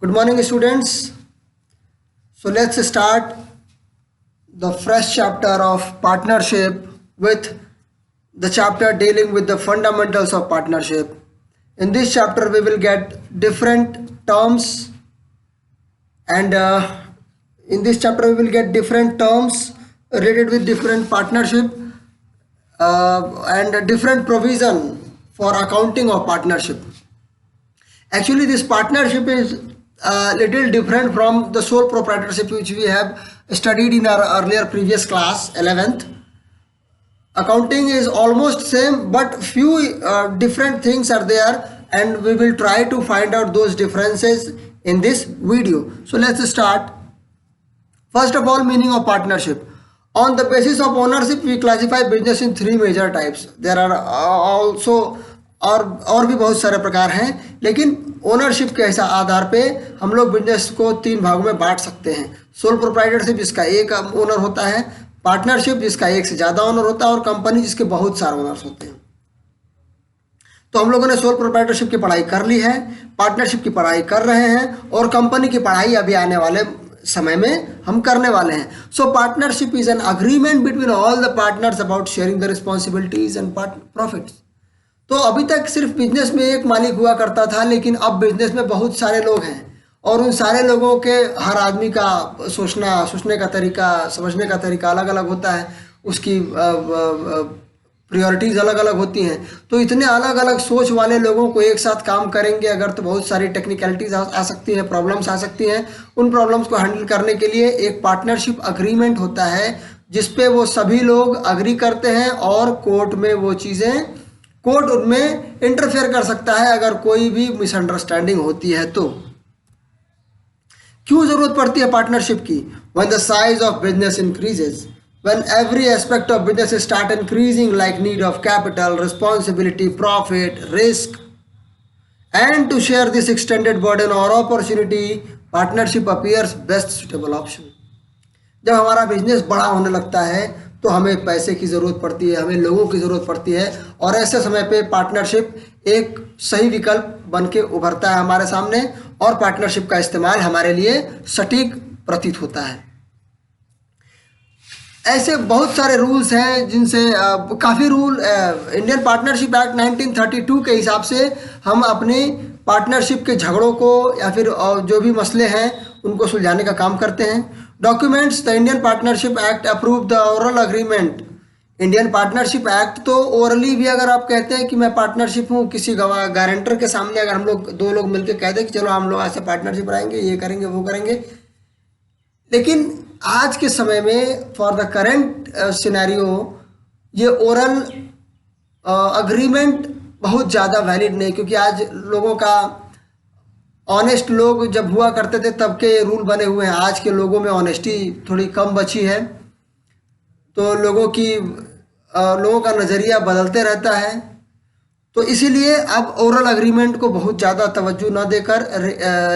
Good morning, students. So let's start the fresh chapter of partnership with the chapter dealing with the fundamentals of partnership. In this chapter, we will get different terms, and in this chapter, we will get different terms related with different partnership and different provision for accounting of partnership. Actually, this partnership is a little different from the sole proprietorship which we have studied in our earlier previous class 11th. Accounting is almost same, but few different things are there, and we will try to find out those differences in this video. So let's start. First of all, meaning of partnership. On the basis of ownership, we classify business in three major types. There are also और भी बहुत सारे प्रकार हैं, लेकिन ownership के ऐसा आधार पे हम लोग बिजनेस को तीन भागों में बांट सकते हैं. सोल प्रोप्राइटरशिप जिसका एक ओनर होता है, पार्टनरशिप जिसका एक से ज़्यादा ओनर होता है, और कंपनी जिसके बहुत सारे ओनर्स होते हैं. तो हम लोगों ने सोल प्रोप्राइटरशिप की पढ़ाई कर ली है, पार्टनरशिप की पढ़ाई कर रहे हैं, और कंपनी की पढ़ाई अभी आने वाले समय में हम करने वाले हैं. सो partnership is an agreement between all the partners about sharing the responsibilities and profits. तो अभी तक सिर्फ बिजनेस में एक मालिक हुआ करता था, लेकिन अब बिजनेस में बहुत सारे लोग हैं, और उन सारे लोगों के हर आदमी का सोचने का तरीका, समझने का तरीका अलग अलग होता है, उसकी प्रायोरिटीज़ अलग अलग होती हैं. तो इतने अलग अलग सोच वाले लोगों को एक साथ काम करेंगे अगर, तो बहुत सारी टेक्निकलिटीज़ आ सकती हैं, प्रॉब्लम्स आ सकती हैं. उन प्रॉब्लम्स को हैंडल करने के लिए एक पार्टनरशिप अग्रीमेंट होता है, जिसपे वो सभी लोग अग्री करते हैं, और कोर्ट में वो चीज़ें, कोर्ट उनमें इंटरफेयर कर सकता है अगर कोई भी मिसअंडरस्टैंडिंग होती है. तो क्यों जरूरत पड़ती है पार्टनरशिप की? When the size of business increases, when every aspect of business start increasing like need of capital, responsibility, profit, risk, and to share this extended burden और opportunity, partnership appears best suitable option. जब हमारा business बड़ा होने लगता है तो हमें पैसे की ज़रूरत पड़ती है, हमें लोगों की ज़रूरत पड़ती है, और ऐसे समय पे पार्टनरशिप एक सही विकल्प बन के उभरता है हमारे सामने, और पार्टनरशिप का इस्तेमाल हमारे लिए सटीक प्रतीत होता है. ऐसे बहुत सारे रूल्स हैं जिनसे काफ़ी रूल इंडियन पार्टनरशिप एक्ट 1932 के हिसाब से हम अपनी पार्टनरशिप के झगड़ों को या फिर जो भी मसले हैं उनको सुलझाने का काम करते हैं. Documents. The Indian partnership act approve the oral agreement. Indian partnership act तो ओरली भी, अगर आप कहते हैं कि मैं पार्टनरशिप हूँ, किसी गारंटर के सामने अगर हम लोग दो लोग मिलकर कहते हैं कि चलो हम लोग ऐसे पार्टनरशिप रहेंगे, ये करेंगे वो करेंगे, लेकिन आज के समय में फॉर द करेंट सिनेरियो ये ओरल अग्रीमेंट बहुत ज़्यादा वैलिड नहीं, क्योंकि आज लोगों का, ऑनेस्ट लोग जब हुआ करते थे तब के रूल बने हुए हैं. आज के लोगों में ऑनेस्टी थोड़ी कम बची है, तो लोगों का नज़रिया बदलते रहता है. तो इसीलिए अब ओरल अग्रीमेंट को बहुत ज़्यादा तवज्जो न देकर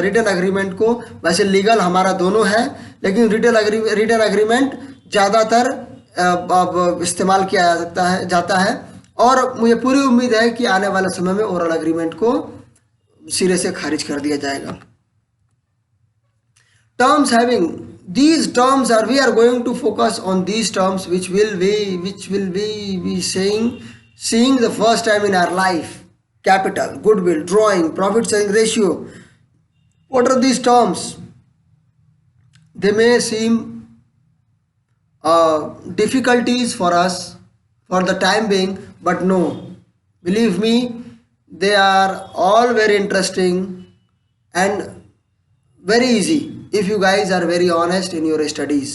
रिटन अग्रीमेंट को, वैसे लीगल हमारा दोनों है, लेकिन रिटन अग्रीमेंट ज़्यादातर अब इस्तेमाल किया जाता है, और मुझे पूरी उम्मीद है कि आने वाले समय में ओरल अग्रीमेंट को सिरे से खारिज कर दिया जाएगा. Terms having these terms are, we are going to focus on these terms which will be seeing the first time in our life. Capital, goodwill, drawing, profit sharing ratio. What are these terms? They may seem difficulties for us for the time being, but no, believe me, they are all very interesting and very easy if you guys are very honest in your studies.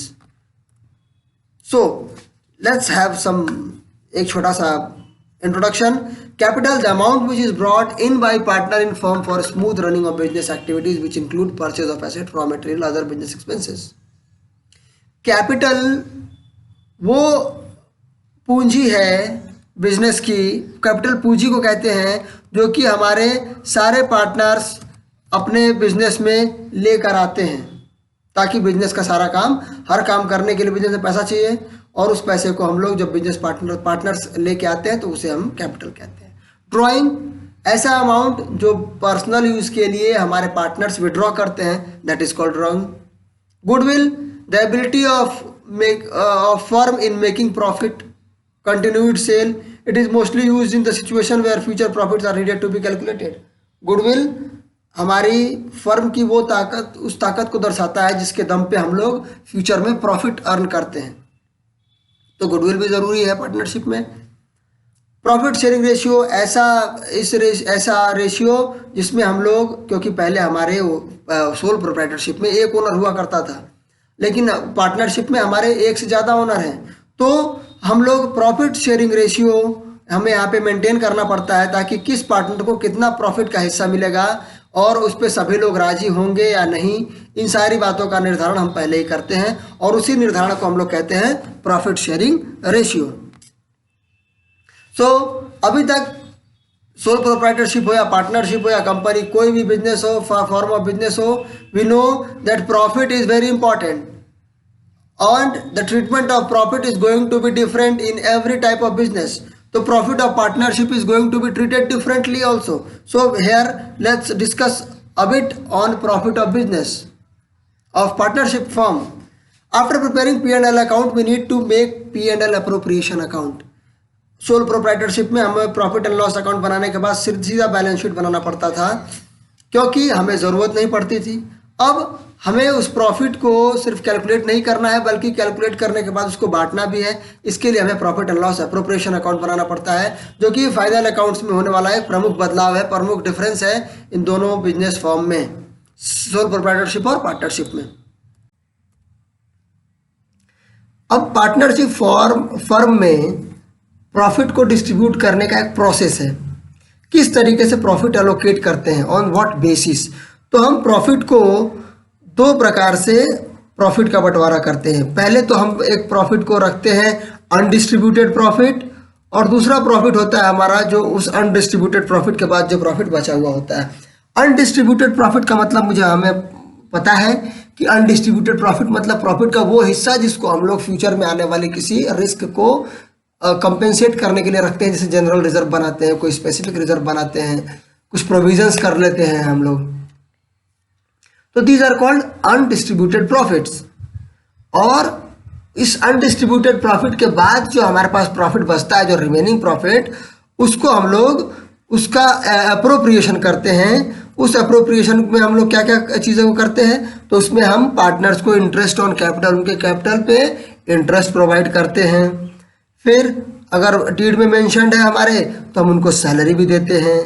So let's have एक छोटा सा introduction. Capital, the amount which is brought in by partner in firm for smooth running of business activities which include purchase of asset, raw material, other business expenses. Capital वो पूंजी है business की, capital पूंजी को कहते हैं, जो कि हमारे सारे पार्टनर्स अपने बिजनेस में लेकर आते हैं, ताकि बिजनेस का सारा काम, हर काम करने के लिए बिजनेस में पैसा चाहिए, और उस पैसे को हम लोग जब बिजनेस पार्टनर्स लेके आते हैं तो उसे हम कैपिटल कहते हैं. ड्राइंग, ऐसा अमाउंट जो पर्सनल यूज के लिए हमारे पार्टनर्स विड्रॉ करते हैं, that is called wrong. Goodwill, the ability of firm in making profit, continued sale, it is mostly used in the situation where future profits are needed to be calculated। Goodwill हमारी firm की वो ताकत, उस ताकत को दर्शाता है जिसके दम पे हम लोग फ्यूचर में प्रॉफिट अर्न करते हैं, तो गुडविल भी ज़रूरी है पार्टनरशिप में। प्रॉफिट शेयरिंग रेशियो, ऐसा रेशियो जिसमें हम लोग, क्योंकि पहले हमारे सोल प्रोप्राइटरशिप में एक ओनर हुआ करता था, लेकिन पार्टनरशिप में हमारे एक से ज़्यादा ओनर हैं, तो हम लोग प्रॉफिट शेयरिंग रेशियो हमें यहाँ पे मेंटेन करना पड़ता है ताकि किस पार्टनर को कितना प्रॉफिट का हिस्सा मिलेगा और उस पर सभी लोग राजी होंगे या नहीं, इन सारी बातों का निर्धारण हम पहले ही करते हैं और उसी निर्धारण को हम लोग कहते हैं प्रॉफिट शेयरिंग रेशियो। सो अभी तक सोल प्रोप्राइटरशिप हो या पार्टनरशिप हो या कंपनी, कोई भी बिजनेस हो, फॉर्म ऑफ बिजनेस हो, we know that profit is very important and the treatment of profit is going to be different in every type of business. So profit of partnership is going to be treated differently also. So here let's discuss a bit on profit of business of partnership firm. After preparing P&L account, we need to make P&L appropriation account. Sole proprietorship में हमें profit and loss account बनाने के बाद सीधा balance sheet बनाना पड़ता था, क्योंकि हमें ज़रूरत नहीं पड़ती थी। अब हमें उस प्रॉफिट को सिर्फ कैलकुलेट नहीं करना है, बल्कि कैलकुलेट करने के बाद उसको बांटना भी है। इसके लिए हमें profit and loss appropriation account बनाना पड़ता है, जो कि फाइनल अकाउंट्स में होने वाला एक प्रमुख बदलाव है, प्रमुख डिफरेंस है इन दोनों बिजनेस फॉर्म में, सोल प्रोप्राइटरशिप और पार्टनरशिप में। अब पार्टनरशिप फर्म में प्रॉफिट को डिस्ट्रीब्यूट करने का एक प्रोसेस है। किस तरीके से प्रॉफिट एलोकेट करते हैं, ऑन व्हाट बेसिस। तो हम प्रॉफिट को दो प्रकार से प्रॉफिट का बंटवारा करते हैं। पहले तो हम एक प्रॉफिट को रखते हैं अनडिस्ट्रीब्यूटेड प्रॉफिट, और दूसरा प्रॉफिट होता है हमारा जो उस अनडिस्ट्रीब्यूटेड प्रॉफिट के बाद जो प्रॉफिट बचा हुआ होता है। अनडिस्ट्रीब्यूटेड प्रॉफिट का मतलब हमें पता है कि अनडिस्ट्रीब्यूटेड प्रॉफिट मतलब प्रॉफिट का वो हिस्सा जिसको हम लोग फ्यूचर में आने वाले किसी रिस्क को कंपेंसेट करने के लिए रखते हैं, जैसे जनरल रिजर्व बनाते हैं, कोई स्पेसिफिक रिजर्व बनाते हैं, कुछ प्रोविजंस कर लेते हैं हम लोग। तो these are called undistributed profits. और इस अनडिस्ट्रीब्यूटेड प्रॉफिट के बाद जो हमारे पास प्रॉफिट बचता है, जो रिमेनिंग प्रॉफिट, उसको हम लोग उसका अप्रोप्रिएशन करते हैं। उस अप्रोप्रिएशन में हम लोग क्या क्या चीज़ों को करते हैं, तो उसमें हम पार्टनर्स को इंटरेस्ट ऑन कैपिटल, उनके कैपिटल पे इंटरेस्ट प्रोवाइड करते हैं। फिर अगर डीड में मेंशन्ड है हमारे, तो हम उनको सैलरी भी देते हैं,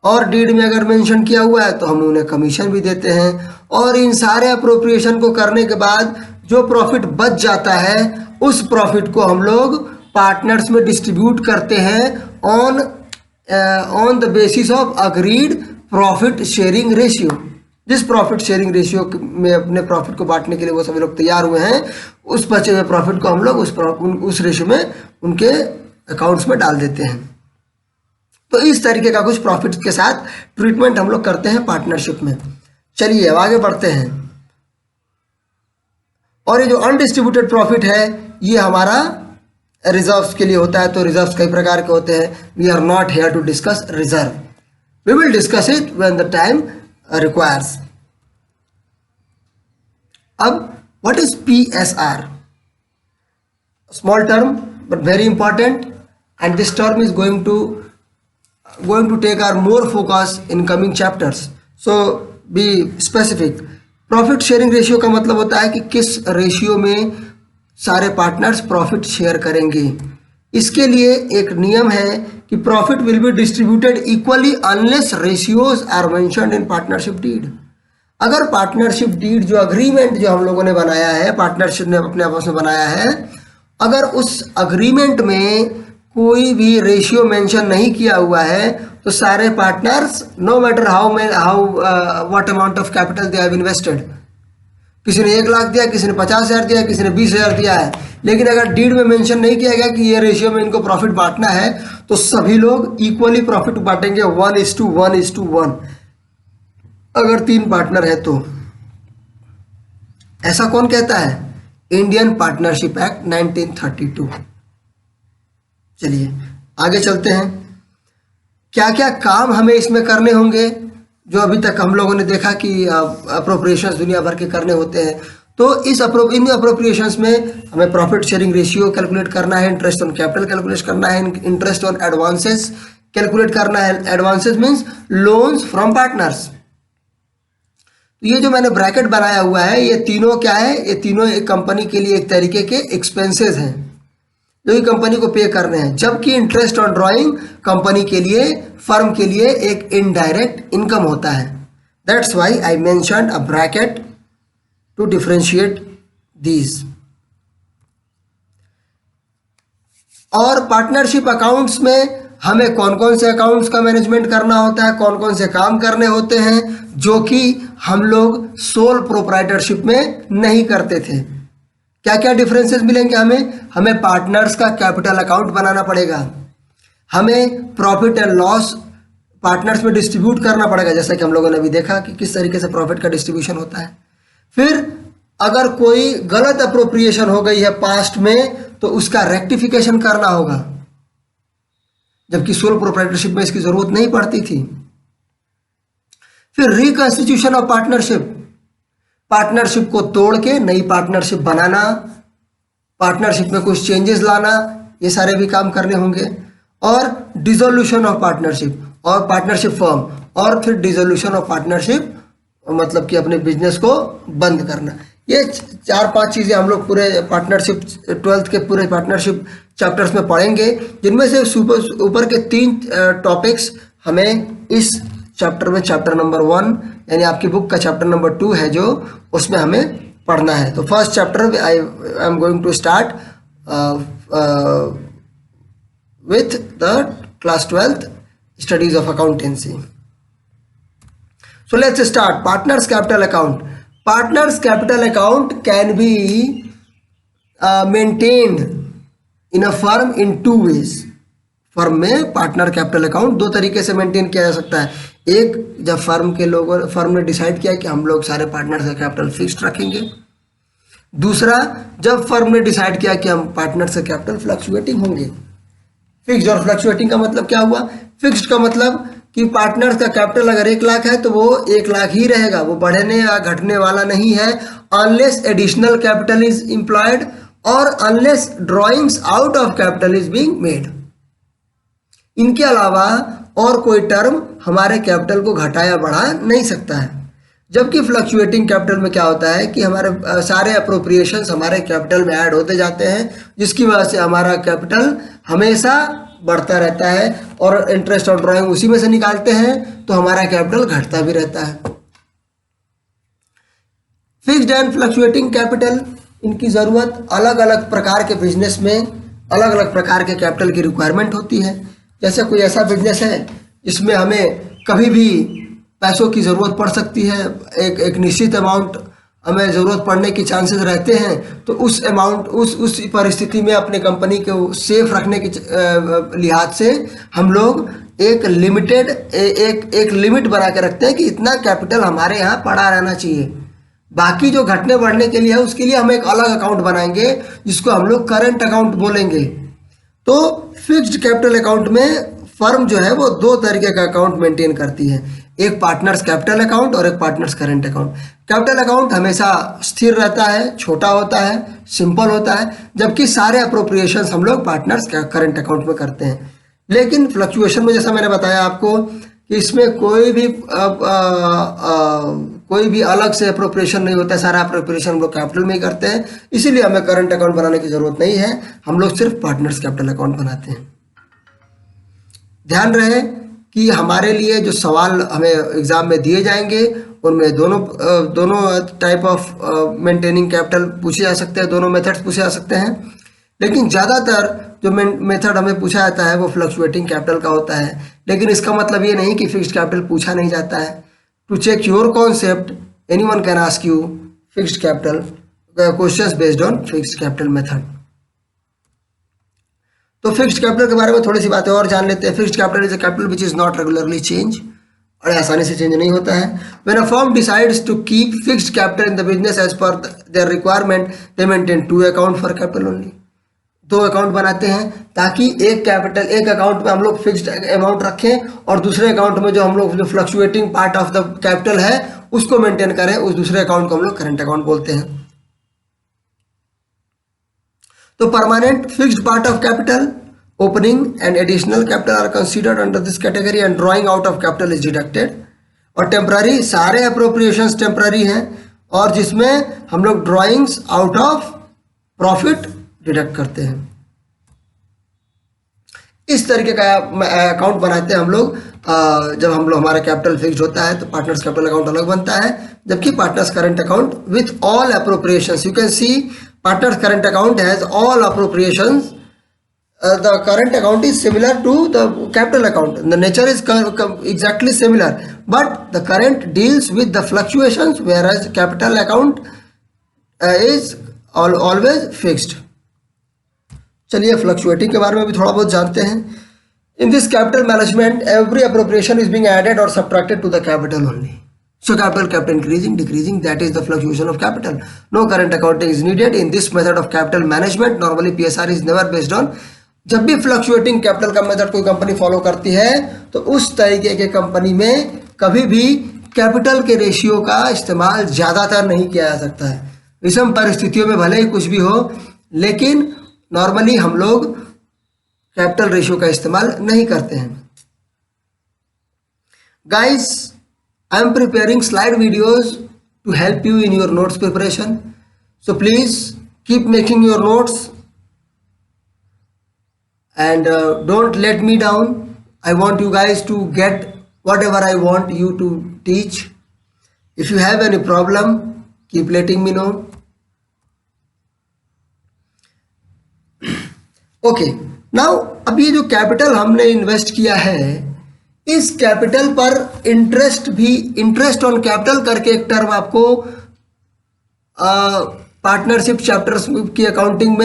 और डीड में अगर मेंशन किया हुआ है तो हम उन्हें कमीशन भी देते हैं। और इन सारे अप्रोप्रिएशन को करने के बाद जो प्रॉफिट बच जाता है, उस प्रॉफिट को हम लोग पार्टनर्स में डिस्ट्रीब्यूट करते हैं on the basis of agreed profit sharing ratio. जिस प्रॉफिट शेयरिंग रेशियो में अपने प्रॉफिट को बांटने के लिए वो सभी लोग तैयार हुए हैं, उस बचे हुए प्रॉफिट को हम लोग उस रेशियो में उनके अकाउंट्स में डाल देते हैं। तो इस तरीके का कुछ प्रॉफिट के साथ ट्रीटमेंट हम लोग करते हैं पार्टनरशिप में। चलिए अब आगे बढ़ते हैं। और ये जो अनडिस्ट्रीब्यूटेड प्रॉफिट है, ये हमारा रिजर्व्स के लिए होता है। तो रिजर्व्स कई प्रकार के होते हैं। We are not here to discuss reserve, we will discuss it when the time requires। अब what is PSR? Small term but very important, and this term is going to take our more focus in coming chapters, so be specific। Profit sharing ratio का मतलब होता है कि किस ratio में सारे partners profit share करेंगे। इसके लिए एक नियम है कि profit will be distributed equally unless ratios are mentioned in partnership deed. अगर पार्टनरशिप डीड जो अग्रीमेंट जो हम लोगों ने बनाया है, पार्टनरशिप ने अपने आपस में बनाया है, अगर उस अग्रीमेंट में कोई भी रेशियो मेंशन नहीं किया हुआ है, तो सारे partners no matter how what amount of capital they have invested, किसी ने 1 लाख दिया, किसी ने 50,000 दिया, किसी ने 20,000 दिया है, लेकिन अगर डीड में मेंशन नहीं किया गया कि ये रेशियो में इनको प्रॉफिट बांटना है, तो सभी लोग इक्वली प्रॉफिट बांटेंगे 1:1:1। अगर 3 पार्टनर है तो। ऐसा कौन कहता है? Indian partnership act 1932। चलिए आगे चलते हैं। क्या क्या काम हमें इसमें करने होंगे, जो अभी तक हम लोगों ने देखा कि अप्रोप्रिएशंस दुनिया भर के करने होते हैं। तो इन अप्रोप्रिएशंस में हमें प्रॉफिट शेयरिंग रेशियो कैलकुलेट करना है, इंटरेस्ट ऑन कैपिटल कैलकुलेट करना है, इंटरेस्ट ऑन एडवांसेस कैलकुलेट करना है। Advances means loans from partners. तो ये जो मैंने ब्रैकेट बनाया हुआ है, ये तीनों क्या है, ये तीनों एक कंपनी के लिए एक तरीके के एक्सपेंसेस हैं जो कि कंपनी को पे करने हैं, जबकि इंटरेस्ट ऑन ड्राइंग कंपनी के लिए, फर्म के लिए एक इनडायरेक्ट इनकम होता है। That's why I mentioned a bracket to differentiate these. और पार्टनरशिप अकाउंट्स में हमें कौन कौन से अकाउंट्स का मैनेजमेंट करना होता है, कौन कौन से काम करने होते हैं जो कि हम लोग सोल प्रोप्राइटरशिप में नहीं करते थे। क्या क्या डिफरेंसेस मिलेंगे हमें पार्टनर्स का कैपिटल अकाउंट बनाना पड़ेगा, हमें प्रॉफिट एंड लॉस पार्टनर्स में डिस्ट्रीब्यूट करना पड़ेगा, जैसा कि हम लोगों ने अभी देखा कि किस तरीके से प्रॉफिट का डिस्ट्रीब्यूशन होता है। फिर अगर कोई गलत अप्रोप्रिएशन हो गई है पास्ट में तो उसका रेक्टिफिकेशन करना होगा, जबकि सोल प्रोप्राइटरशिप में इसकी जरूरत नहीं पड़ती थी। फिर रिकॉन्स्टिट्यूशन ऑफ पार्टनरशिप, पार्टनरशिप को तोड़ के नई पार्टनरशिप बनाना, पार्टनरशिप में कुछ चेंजेस लाना, ये सारे भी काम करने होंगे। और डिसोल्यूशन ऑफ पार्टनरशिप और पार्टनरशिप फर्म, और फिर डिसोल्यूशन ऑफ पार्टनरशिप मतलब कि अपने बिजनेस को बंद करना। ये 4-5 चीज़ें हम लोग पूरे पार्टनरशिप 12th के पूरे पार्टनरशिप चैप्टर्स में पढ़ेंगे, जिनमें से ऊपर के 3 टॉपिक्स हमें इस चैप्टर में, चैप्टर नंबर 1 यानी आपकी बुक का चैप्टर नंबर 2 है जो, उसमें हमें पढ़ना है। तो first chapter I am going to start with the class 12th studies of accountancy. So let's start. Partners capital account. Partners capital account can be maintained in a firm in 2 ways. Firm में partner capital account 2 तरीके से maintain किया जा सकता है। एक, जब firm ने डिसाइड किया कि हम लोग सारे पार्टनर्स का कैपिटल फिक्स्ड रखेंगे। दूसरा, जब फर्म ने डिसाइड किया कि हम पार्टनर्स का कैपिटल फ्लक्चुएटिंग होंगे। फिक्स्ड और फ्लक्चुएटिंग का मतलब क्या हुआ? फिक्स्ड का मतलब कि पार्टनर्स का कैपिटल अगर 1 लाख है तो वो 1 लाख ही रहेगा, वो बढ़ने या घटने वाला नहीं है, unless additional capital is employed और unless drawings out of capital is being made. इनके अलावा और कोई टर्म हमारे कैपिटल को घटा या बढ़ा नहीं सकता है। जबकि फ्लक्चुएटिंग कैपिटल में क्या होता है कि हमारे सारे अप्रोप्रिएशंस हमारे कैपिटल में ऐड होते जाते हैं, जिसकी वजह से हमारा कैपिटल हमेशा बढ़ता रहता है, और इंटरेस्ट और ड्राइंग उसी में से निकालते हैं तो हमारा कैपिटल घटता भी रहता है। फिक्स्ड एंड फ्लक्चुएटिंग कैपिटल, इनकी ज़रूरत अलग अलग प्रकार के बिजनेस में अलग अलग प्रकार के कैपिटल की रिक्वायरमेंट होती है। जैसे कोई ऐसा बिजनेस है जिसमें हमें कभी भी पैसों की ज़रूरत पड़ सकती है, एक निश्चित अमाउंट हमें ज़रूरत पड़ने के चांसेस रहते हैं, तो उस अमाउंट उस परिस्थिति में अपने कंपनी को सेफ रखने के लिहाज से हम लोग एक लिमिट बना के रखते हैं कि इतना कैपिटल हमारे यहाँ पड़ा रहना चाहिए। बाकी जो घटने बढ़ने के लिए है उसके लिए हम एक अलग अकाउंट बनाएंगे जिसको हम लोग करंट अकाउंट बोलेंगे। तो फिक्स्ड कैपिटल अकाउंट में फर्म जो है वो 2 तरीके का अकाउंट मेंटेन करती है, एक पार्टनर्स कैपिटल अकाउंट और एक partners current account. Capital account हमेशा स्थिर रहता है, छोटा होता है, सिंपल होता है, जबकि सारे अप्रोप्रिएशंस हम लोग पार्टनर्स करंट अकाउंट में करते हैं। लेकिन फ्लक्चुएशन में जैसा मैंने बताया आपको कि इसमें कोई भी अलग से अप्रोप्रिएशन नहीं होता है, सारा अप्रोप्रिएशन हम लोग कैपिटल में ही करते हैं, इसीलिए हमें करंट अकाउंट बनाने की जरूरत नहीं है, हम लोग सिर्फ पार्टनर्स कैपिटल अकाउंट बनाते हैं। ध्यान रहे कि हमारे लिए जो सवाल हमें एग्जाम में दिए जाएंगे उनमें दोनों टाइप ऑफ मेंटेनिंग कैपिटल पूछे जा सकते हैं, दोनों मेथड्स पूछे जा सकते हैं, लेकिन ज़्यादातर जो मेथड हमें पूछा जाता है वो फ्लक्चुएटिंग कैपिटल का होता है। लेकिन इसका मतलब ये नहीं कि फिक्स्ड कैपिटल पूछा नहीं जाता है। To check your concept anyone can ask you fixed capital questions based on fixed capital method. तो फिक्स्ड कैपिटल के बारे में थोड़ी सी बातें और जान लेते हैं। Fixed capital is a capital which is not regularly change, और आसानी से चेंज नहीं होता है। When a firm decides to keep fixed capital in the business as per their requirement, they maintain 2 account for capital only. दो account बनाते हैं ताकि एक अकाउंट में हम लोग फिक्स्ड अमाउंट रखें और दूसरे अकाउंट में जो हम लोग जो fluctuating part of the capital है उसको मेंटेन करें। उस दूसरे अकाउंट को हम लोग करंट अकाउंट बोलते हैं। तो permanent fixed part of capital, opening and additional capital R considered under this category and drawing out of capital is deducted. और टेम्पररी, सारे अप्रोप्रिएशंस टेम्पररी हैं और जिसमें हम लोग drawings out of profit deduct करते हैं। इस तरीके का अकाउंट बनाते हैं हम लोग। जब हम लोग हमारा कैपिटल फिक्स्ड होता है तो पार्टनर्स कैपिटल अकाउंट अलग बनता है, जबकि partners current account with all appropriations, you can see partners current account has all appropriations. The current account is similar to the capital account. The nature is exactly similar, but the current deals with the fluctuations, whereas capital account is always fixed. चलिए fluctuating के बारे में भी थोड़ा बहुत जानते हैं। In this capital management, every appropriation is being added or subtracted to the capital only. So capital kept increasing, decreasing, that is the fluctuation of capital. No current accounting is needed in this method of capital management. Normally PSR is never based on। जब भी fluctuating capital का method कोई company follow करती है तो उस तरीके के कंपनी में कभी भी कैपिटल के रेशियो का इस्तेमाल ज़्यादातर नहीं किया जा सकता है। विषम परिस्थितियों में भले ही कुछ भी हो, लेकिन नॉर्मली हम लोग कैपिटल रेशियो का इस्तेमाल नहीं करते हैं। Guys, I am preparing slide videos to help you in your notes preparation, so please keep making your notes and don't let me down. I want you guys to get whatever I want you to teach. If you have any problem, keep letting me know. Okay, now अब ये जो capital हमने invest किया है, इस capital पर interest on capital करके एक टर्म आपको पार्टनरशिप चैप्टर्स की अकाउंटिंग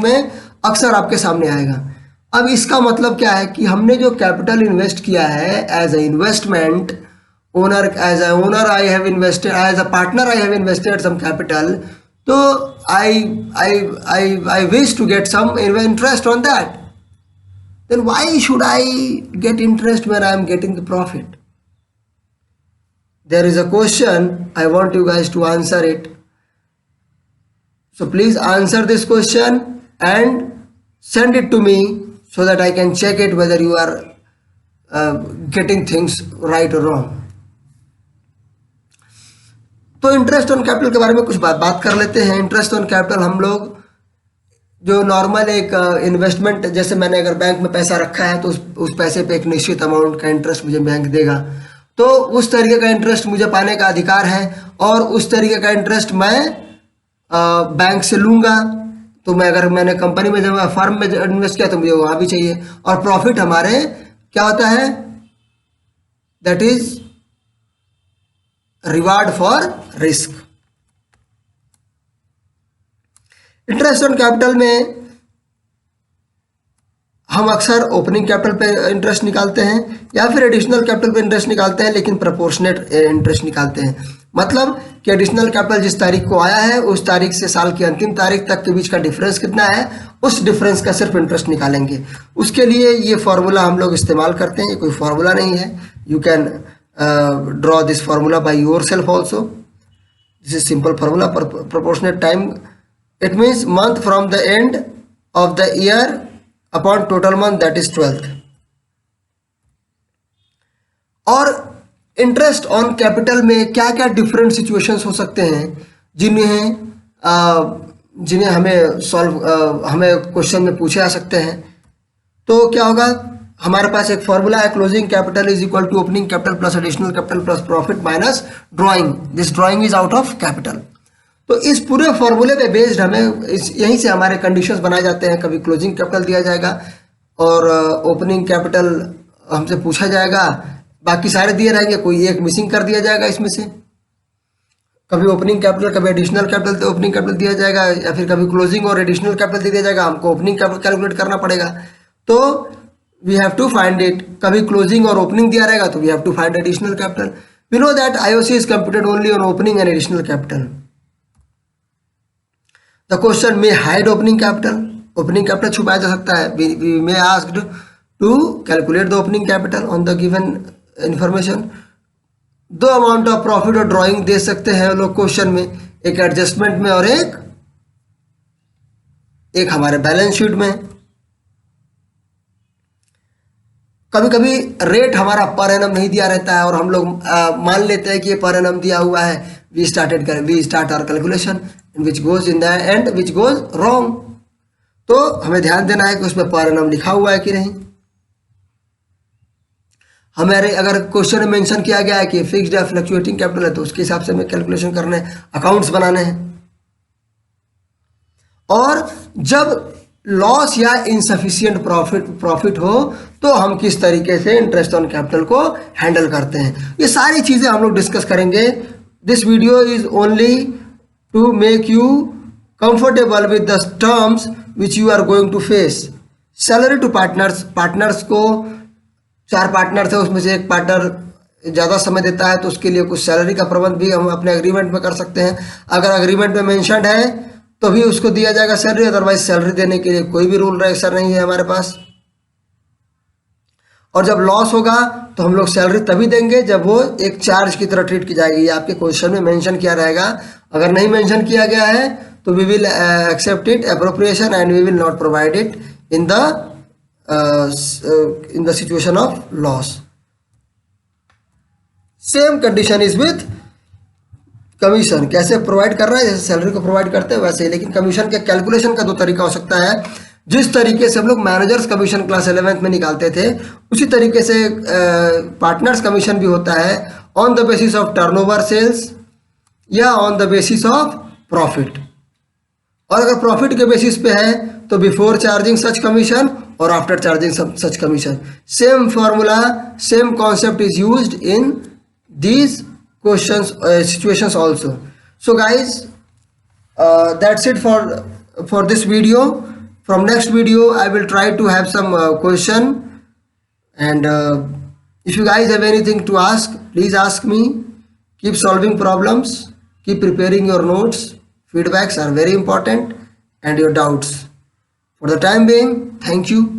में अक्सर आपके सामने आएगा। अब इसका मतलब क्या है कि हमने जो कैपिटल इन्वेस्ट किया है as a investment as a owner I have invested, as a partner I have invested some capital, तो I wish to get some interest on that. Then why should I get interest when I am getting the profit? There is a question, I want you guys to answer it. So please answer this question and send it to me so that I can check it whether you are getting things right or wrong. तो interest on capital के बारे में कुछ बात कर लेते हैं। Interest on capital हम लोग जो नॉर्मल एक इन्वेस्टमेंट, जैसे मैंने अगर बैंक में पैसा रखा है तो उस पैसे पे एक निश्चित अमाउंट का इंटरेस्ट मुझे बैंक देगा, तो उस तरीके का इंटरेस्ट मुझे पाने का अधिकार है और उस तरीके का इंटरेस्ट मैं बैंक से लूँगा। तो मैंने कंपनी में जब फर्म में इन्वेस्ट किया तो मुझे वहाँ भी चाहिए। और प्रॉफिट हमारे क्या होता है, that is reward for risk. Interest on capital में हम अक्सर ओपनिंग कैपिटल पे इंटरेस्ट निकालते हैं या फिर एडिशनल कैपिटल पे इंटरेस्ट निकालते हैं, लेकिन प्रोपोर्शनेट इंटरेस्ट निकालते हैं। मतलब कि एडिशनल कैपिटल जिस तारीख को आया है उस तारीख से साल की अंतिम तारीख तक के बीच का डिफरेंस कितना है, उस डिफरेंस का सिर्फ इंटरेस्ट निकालेंगे। उसके लिए ये फार्मूला हम लोग इस्तेमाल करते हैं, कोई फार्मूला नहीं है। You can draw this formula by your self also. This is simple formula for proportionate time. It means month from the end of the year upon total month, that is 12th। और interest on capital में क्या क्या different situations हो सकते हैं जिन्हें हमें question में पूछे जा सकते हैं। तो क्या होगा, हमारे पास एक फॉर्मूला है, closing capital is equal to opening capital plus additional capital plus profit minus drawing. This drawing is out of capital. तो इस पूरे फॉर्मूले पे बेस्ड यहीं से हमारे कंडीशंस बनाए जाते हैं। कभी क्लोजिंग कैपिटल दिया जाएगा और ओपनिंग कैपिटल हमसे पूछा जाएगा, बाकी सारे दिए रहेंगे, कोई एक मिसिंग कर दिया जाएगा इसमें से। कभी ओपनिंग कैपिटल, कभी एडिशनल कैपिटल, तो ओपनिंग कैपिटल दिया जाएगा, या फिर कभी क्लोजिंग और एडिशनल कैपिटल दिया जाएगा, हमको ओपनिंग कैपिटल कैलकुलेट करना पड़ेगा। तो we have to find it. कभी क्लोजिंग और ओपनिंग दिया रहेगा तो we have to find additional capital. We know that IOC is computed only on opening and additional capital. The question may hide opening capital छुपाया जा सकता है. We may asked to calculate the opening capital on the given information. दो amount of profit और drawing दे सकते हैं लोग क्वेश्चन में, एक एडजस्टमेंट में और एक हमारे बैलेंस शीट में. कभी कभी रेट हमारा पर एनम नहीं दिया रहता है और हम लोग मान लेते हैं कि ये पर एनम दिया हुआ है. We start our calculation which goes in the end which goes wrong. तो हमें ध्यान देना है कि उसमें पर एनम लिखा हुआ है कि नहीं. हमारे अगर क्वेश्चन में मेंशन किया गया है कि फिक्स्ड या फ्लक्चुएटिंग कैपिटल है तो उसके हिसाब से हमें कैलकुलेशन करने हैं, अकाउंट्स बनाने हैं. और जब लॉस या इनसफिशिएंट प्रॉफिट हो तो हम किस तरीके से इंटरेस्ट ऑन कैपिटल को हैंडल करते हैं, ये सारी चीज़ें हम लोग डिस्कस करेंगे. This video is only to make you comfortable with the terms which you are going to face. Salary to partners को 4 पार्टनर्स है, उसमें से एक पार्टनर ज़्यादा समय देता है तो उसके लिए कुछ सैलरी का प्रबंध भी हम अपने एग्रीमेंट में कर सकते हैं. अगर एग्रीमेंट में मेंशन्ड है तो भी उसको दिया जाएगा सैलरी, अदरवाइज सैलरी देने के लिए कोई भी रूल रेगुलेशन नहीं है हमारे पास. और जब लॉस होगा तो हम लोग सैलरी तभी देंगे जब वो एक चार्ज की तरह ट्रीट की जाएगी. ये आपके क्वेश्चन में मेंशन किया रहेगा. अगर नहीं मेंशन किया गया है तो we will accept it appropriation and we will not provide it in the situation of loss. Same condition is with commission. कैसे प्रोवाइड कर रहा है, जैसे सैलरी को प्रोवाइड करते हैं वैसे ही, लेकिन कमीशन के कैलकुलेशन का 2 तरीका हो सकता है. जिस तरीके से हम लोग मैनेजर्स कमीशन क्लास 11th में निकालते थे उसी तरीके से पार्टनर्स कमीशन भी होता है on the basis of turnover sales या on the basis of profit. और अगर प्रॉफिट के बेसिस पे है तो बिफोर चार्जिंग सच कमीशन और after charging such commission. Same formula, same concept is used in these questions situations also. So guys, that's it for this video. From next video I will try to have some question, and if you guys have anything to ask, please ask me. Keep solving problems, keep preparing your notes. Feedbacks are very important, and your doubts. For the time being, thank you.